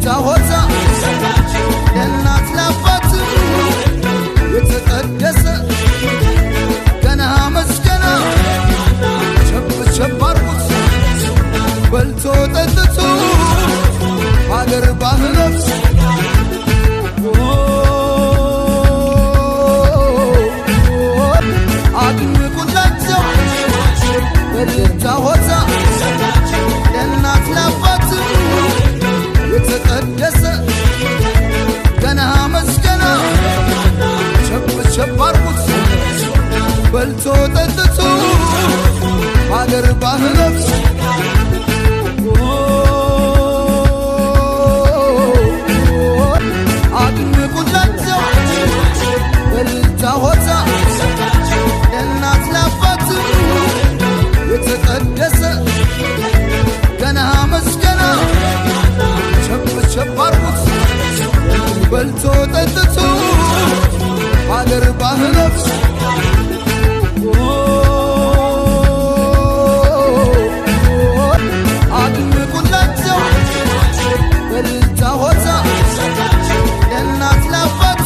እልልታ ሆታ ለእናት ለአባት የተቀደሰ ገና መስገና ቸብ ቸብ አርጉት በልቶ ጠጥቶ አገር ባህሎት አድምቁላቸው እልልታ ሆታ ለእናት ለአባት የተቀደሰ ገና መስገና ቸብ ቸብ አርጉት በልቶ ጠጥቶ አገር ባህሎት አድምቁላቸው እልልታ ሆታ ለእናት ለአባት የተቀደሰ ገና መስገና ቸብ ቸብ አርጉት በልቶ ጠጥቶ አገር ባህሎት አድምቁላቸው እልልታ ሆታ ለእናት ለአባት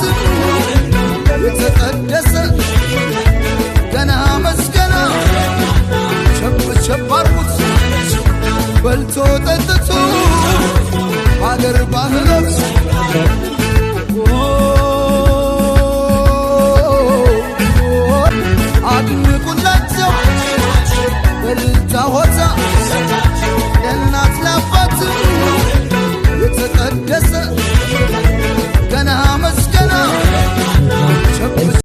የተቀደሰ ገና መስገና ቸብ ቸብ አርጉት በልቶ ጠጥቶ አገር ባህሎት